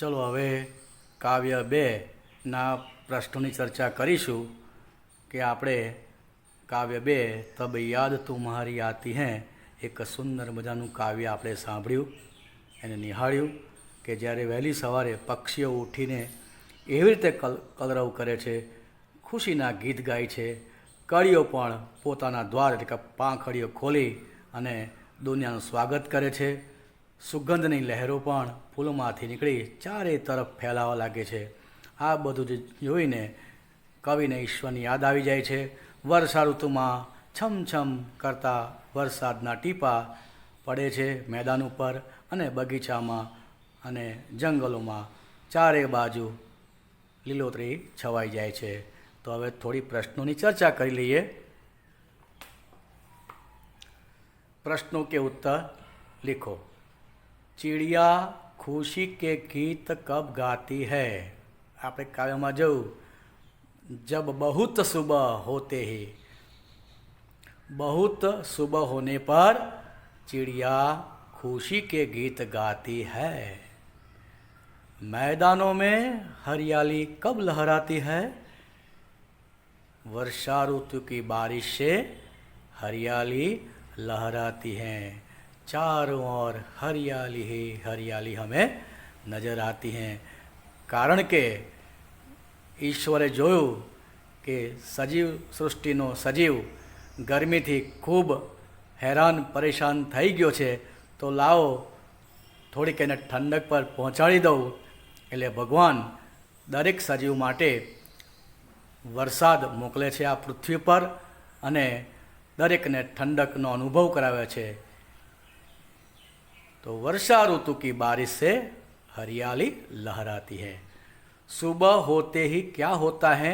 ચલો હવે કાવ્ય 2ના પ્રશ્નોની ચર્ચા કરીશું કે આપણે કાવ્ય 2 તબ યાદ તુમ્હારી આતી હૈ એક સુંદર મજાનું કાવ્ય આપણે સાંભળ્યું એને નિહાળ્યું કે જ્યારે વહેલી સવારે પક્ષીઓ ઉઠીને એવી રીતે કલરવ કરે છે, ખુશીના ગીત ગાય છે, કળીઓ પણ પોતાના દ્વાર એટલે કે પાંખડીઓ ખોલી અને દુનિયાનું સ્વાગત કરે છે, સુગંધની લહેરો પણ ફૂલોમાંથી નીકળી ચારે તરફ ફેલાવા લાગે છે. આ બધું જ જોઈને કવિને ઈશ્વરની યાદ આવી જાય છે. વર્ષા ઋતુમાં છમછમ કરતા વરસાદના ટીપા પડે છે મેદાન ઉપર અને બગીચામાં અને જંગલોમાં ચારે બાજુ લીલોતરી છવાઈ જાય છે. તો હવે થોડી પ્રશ્નોની ચર્ચા કરી લઈએ. प्रश्नों के उत्तर लिखो. चिड़िया खुशी के गीत कब गाती है? આપણે કાવ્યમાં જવું, जब बहुत सुबह होते ही, बहुत सुबह होने पर चिड़िया खुशी के गीत गाती है. मैदानों में हरियाली कब लहराती है? वर्षा ऋतु की बारिश से हरियाली लहराती हैं. चारों ओर हरियाली ही हरियाली हमें नज़र आती हैं. કારણ કે ઈશ્વરે જોયું કે સજીવ સૃષ્ટિનો સજીવ ગરમીથી ખૂબ હેરાન પરેશાન થઈ ગયો છે, તો લાવો થોડીક એને ઠંડક પર પહોંચાડી દઉં. એટલે ભગવાન દરેક સજીવ માટે વરસાદ મોકલે છે આ પૃથ્વી પર અને દરેકને ઠંડકનો અનુભવ કરાવે છે. તો वर्षा ऋतु की बारिश से हरियाली लहराती है. सुबह होते ही क्या होता है?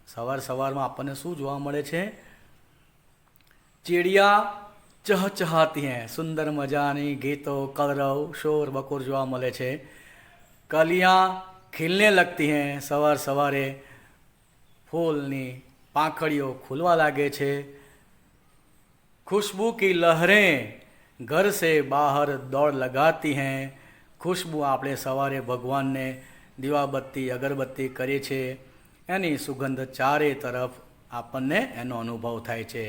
સવાર સવારમાં આપણને શું જોવા મળે છે? ચીડિયા ચહચહાતી હૈ. સુંદર મજાની ગીતો, કલરવ, શોર બકોર જોવા મળે છે. કલિયાँ ખીલને લગતી હૈ. સવાર સવારે ફૂલની પાંખડીઓ ખુલવા લાગે છે. खुशबू की लहरें घर से बाहर दौड़ लगाती हैं. खुशबू આપણે સવારે ભગવાનને દીવાબત્તી અગરબત્તી કરીએ છીએ, એની સુગંધ ચારે તરફ આપણને એનો અનુભવ થાય છે.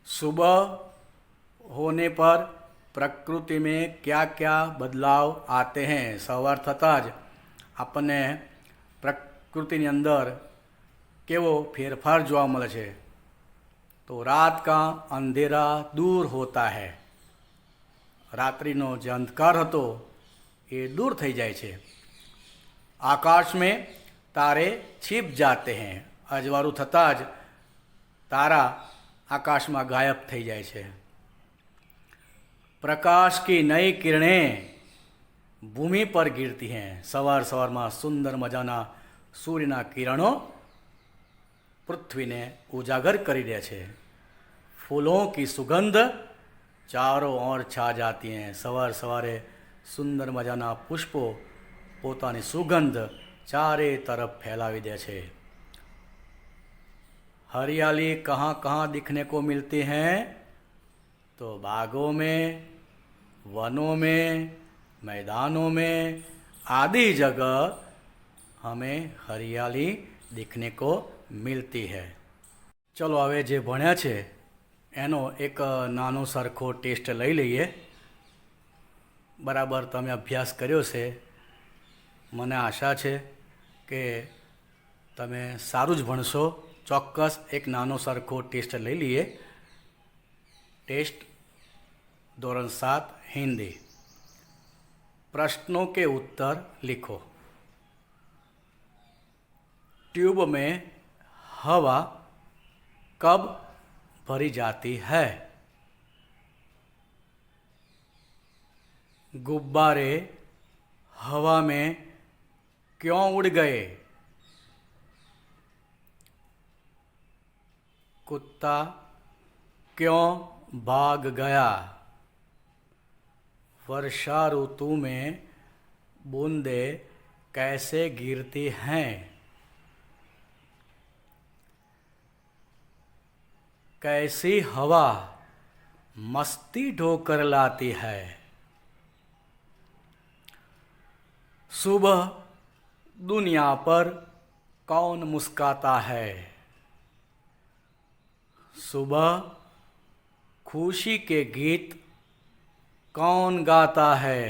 सुबह होने पर प्रकृति में क्या क्या बदलाव आते हैं? સવાર થતાં જ આપણને પ્રકૃતિની અંદર કેવો ફેરફાર જોવા મળે છે. तो रात का अंधेरा दूर होता है. रात्रिनो जो अंधकार હતો એ दूर થઈ જાય છે. आकाश में तारे छिप जाते हैं. અજવાળું થતાં જ તારા આકાશમાં ગાયબ થઈ જાય છે. प्रकाश की नई किरणें भूमि पर गिरती हैं. સવાર સવારમાં સુંદર મજાના સૂર્યના કિરણો પૃથ્વીને ઉજાગર કરી દે છે. फूलों की सुगंध चारों ओर छा जाती हैं. સવાર સવારે સુંદર મજાના પુષ્પો પોતાની સુગંધ ચારે તરફ ફેલાવી દે છે. हरियाली कहाँ कहाँ दिखने को मिलती हैं? तो बागों में, वनों में, मैदानों में आदि जगह हमें हरियाली दिखने को मिलती है. चलो હવે જે ભણ્યા છે એનો એક નાનો સરખો ટેસ્ટ લઈ લઈએ. બરાબર તમે અભ્યાસ કર્યો છે, મને આશા છે કે તમે સારું જ ભણશો. ચોક્કસ એક નાનો સરખો ટેસ્ટ લઈ લઈએ. ટેસ્ટ ધોરણ 7 हिंदी. प्रश्नों के उत्तर लिखो. ट्यूब में हवा कब भरी जाती है? गुब्बारे हवा में क्यों उड़ गए? कुत्ता क्यों भाग गया? वर्षा ऋतु में बूंदे कैसे गिरती हैं? कैसी हवा मस्ती ढोकर लाती है? सुबह दुनिया पर कौन मुस्काता है? सुबह खुशी के गीत कौन गाता है?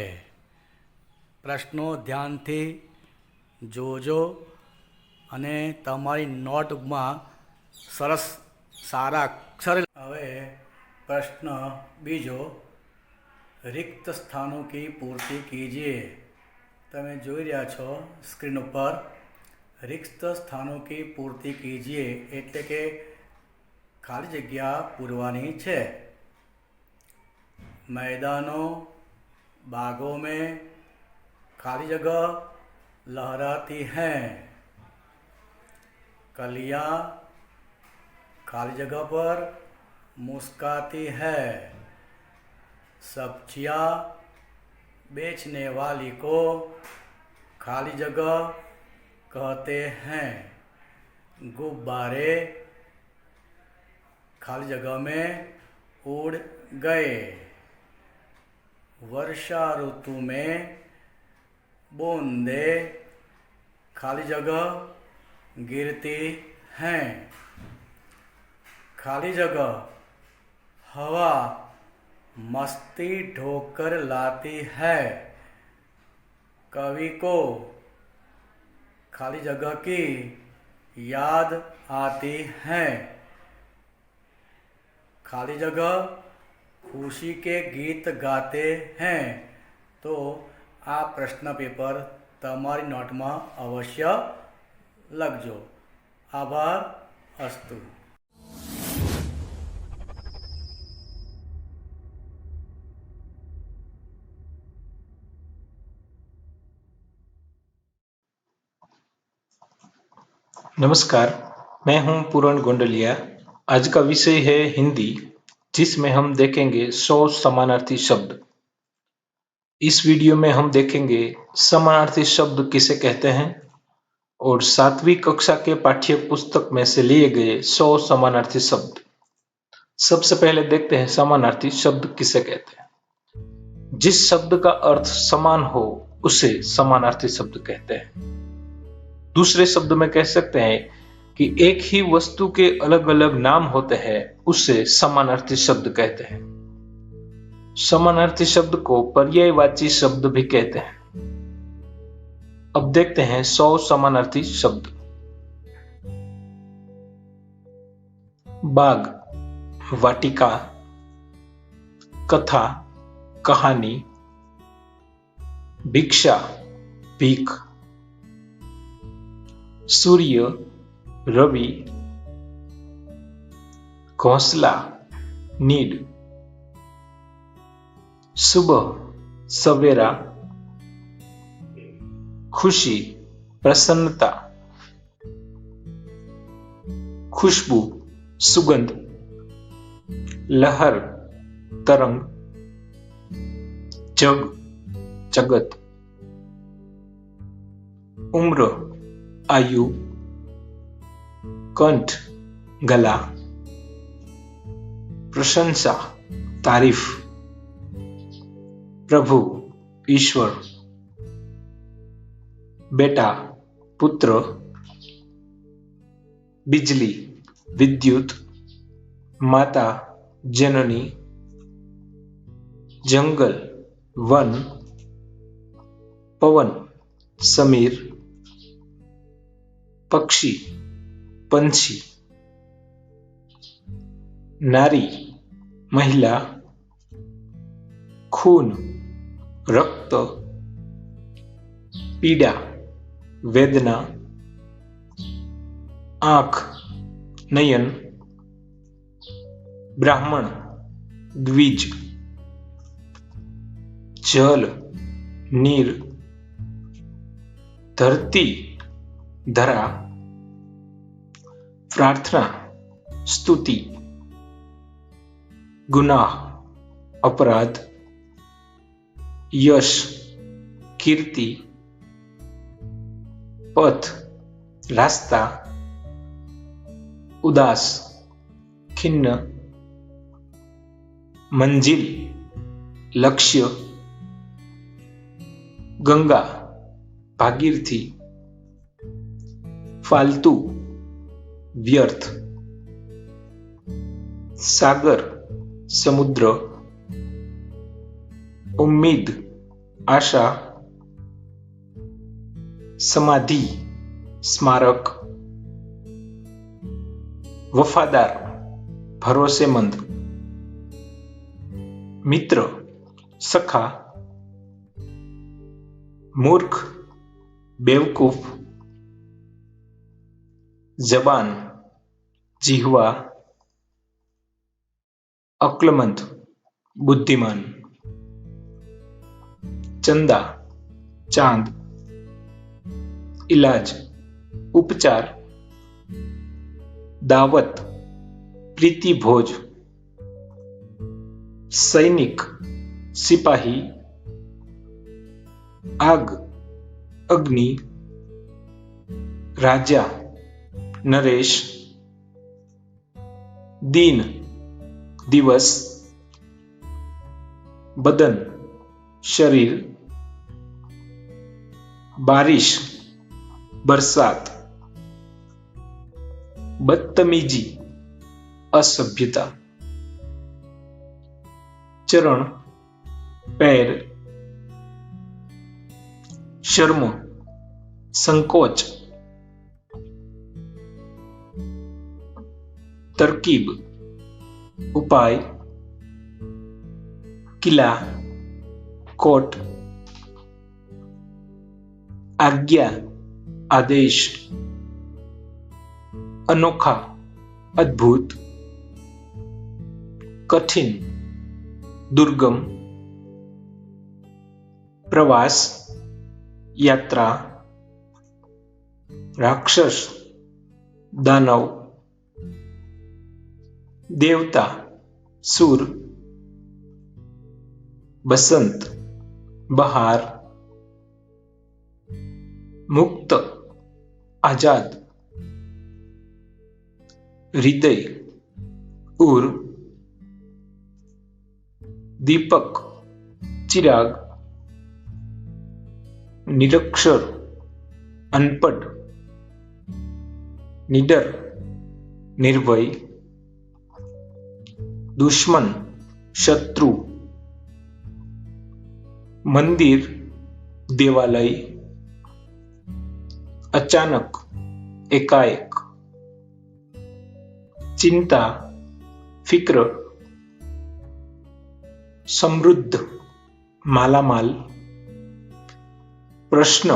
પ્રશ્નો ધ્યાનથી જોજો અને તમારી નોટબુકમાં સરસ સારા અક્ષર. હવે પ્રશ્ન બીજો, रिक्त स्थानों की पूर्ति कीजिए. તમે જોઈ રહ્યા છો સ્ક્રીન ઉપર, रिक्त स्थानों की पूर्ति कीजिए એટલે કે ખાલી જગ્યા પૂરવાની છે. मैदानों बागों में खाली जगह लहराती हैं. कलियाँ खाली जगह पर मुस्काती है. सब्जियाँ बेचने वाली को खाली जगह कहते हैं. गुब्बारे खाली जगह में उड़ गए. वर्षा ऋतु में बूंदे खाली जगह गिरती हैं. खाली जगह हवा मस्ती ढोकर लाती है. कवि को खाली जगह की याद आती है. खाली जगह खुशी के गीत गाते हैं. तो आ प्रश्न पेपर तमारी नोट में अवश्य लखजो. आभार. अस्तु. नमस्कार, मैं हूं पूरण गोंडलिया. आज का विषय है हिंदी, जिसमें हम देखेंगे 100 समानार्थी शब्द. इस वीडियो में हम देखेंगे समानार्थी शब्द किसे कहते हैं और 7वीं कक्षा के पाठ्य पुस्तक में से लिए गए 100 समानार्थी शब्द. सबसे पहले देखते हैं समानार्थी शब्द किसे कहते हैं. जिस शब्द का अर्थ समान हो उसे समानार्थी शब्द कहते हैं. दूसरे शब्द में कह सकते हैं कि एक ही वस्तु के अलग अलग नाम होते हैं, उसे समानार्थी शब्द कहते हैं. समानार्थी शब्द को पर्यायवाची शब्द भी कहते हैं. अब देखते हैं 100 समानार्थी शब्द. बाग, वाटिका, कथा, कहानी, भिक्षा, भीख, सूर्य, रवि, घोंसला, नीड, सुबह, सवेरा, खुशी, प्रसन्नता, खुशबू, सुगंध, लहर, तरंग, जग, जगत, उम्र, आयु, कंठ, गला, प्रशंसा, तारीफ, प्रभु, ईश्वर, बेटा, पुत्र, बिजली, विद्युत, माता, जननी, जंगल, वन, पवन, समीर, पक्षी, पंछी, नारी, महिला, खून, रक्त, पीड़ा, वेदना, आंख, नयन, ब्राह्मण, द्विज, जल, नीर, धरती, धरा, प्रार्थना, स्तुति, गुनाह, अपराध, यश, कीर्ति, पथ, रास्ता, उदास, खिन्न, मंजिल, लक्ष्य, गंगा, ભાગીરથી, ફાલતુ, વ્યર્થ, સાગર, સમુદ્ર, ઉમ્મીદ, આશા, સમાધિ, સ્મારક, વફાદાર, ભરોસેમંદ, મિત્ર, સખા, મૂર્ખ, બેવકૂફ, જબાન, જીહવા, અક્લમંદ, બુદ્ધિમાન, ચંદા, ચાંદ, ઇલાજ, ઉપચાર, દાવત, પ્રીતિભોજ, સૈનિક, સિપાહી, આગ, અગ્નિ, રાજા, નરેશ, દિન, દિવસ, બદન, શરીર, બારિશ, બરસાત, બદતમીજી, અસભ્યતા, ચરણ, પેર, શર્મ, સંકોચ, તરકીબ, ઉપાય, કિલ્લા, કોટ, આજ્ઞા, આદેશ, અનોખા, અદ્ભુત, કઠિન, દુર્ગમ, પ્રવાસ, યાત્રા, રાક્ષસ, દાનવ, દેવતા, સુર, બસંત, બહાર, મુક્ત, આઝાદ, હૃદય, ઉર, દીપક, ચિરાગ, નિરક્ષર, અનપઢ, નિડર, નિર્ભય, દુશ્મન, શત્રુ, મંદિર, દેવાલય, અચાનક, એકાએક, ચિંતા, ફિક્ર, સમૃદ્ધ, માલામાલ, પ્રશ્ન,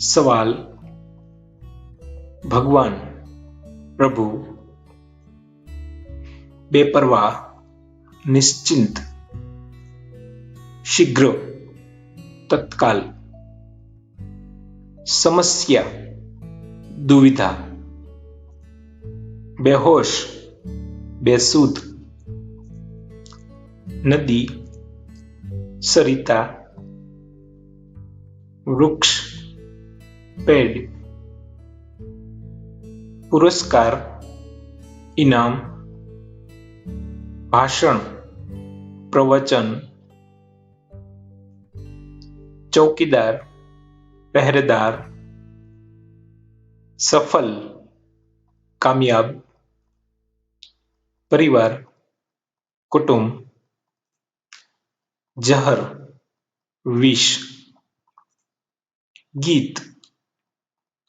સવાલ, ભગવાન, પ્રભુ, બેપરવાહ, નિશ્ચિંત, શીઘ્ર, તત્કાલ, સમસ્યા, દુવિધા, બેહોશ, બેસુધ, નદી, સરિતા, વૃક્ષ, પેડ, પુરસ્કાર, ઇનામ, ભાષણ, પ્રવચન, ચોકીદાર, પહેરેદાર, સફલ, કામયાબ, પરિવાર, કુટુંબ, જહર, વિષ, ગીત,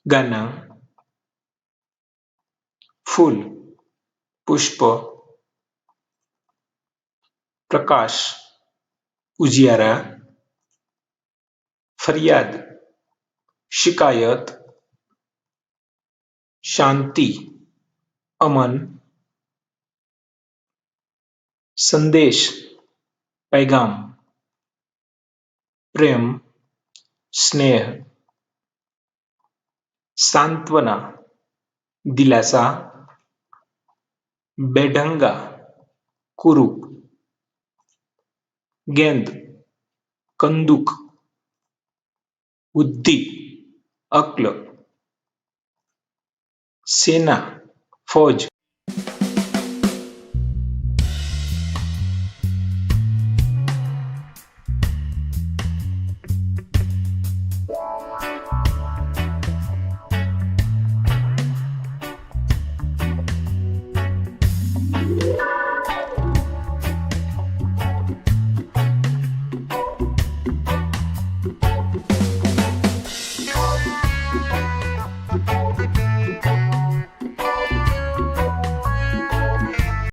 ગાના, ફૂલ, પુષ્પ, પ્રકાશ, ઉજિયારા, ફરિયાદ, શિકાયત, શાંતિ, અમન, સંદેશ, પૈગામ, પ્રેમ, સ્નેહ, સાંત્વના, દિલાસા, બેઢંગા, કુરૂપ, ગેંદ, કંદૂક, બુદ્ધિ, અક્લ, સેના, ફૌજ,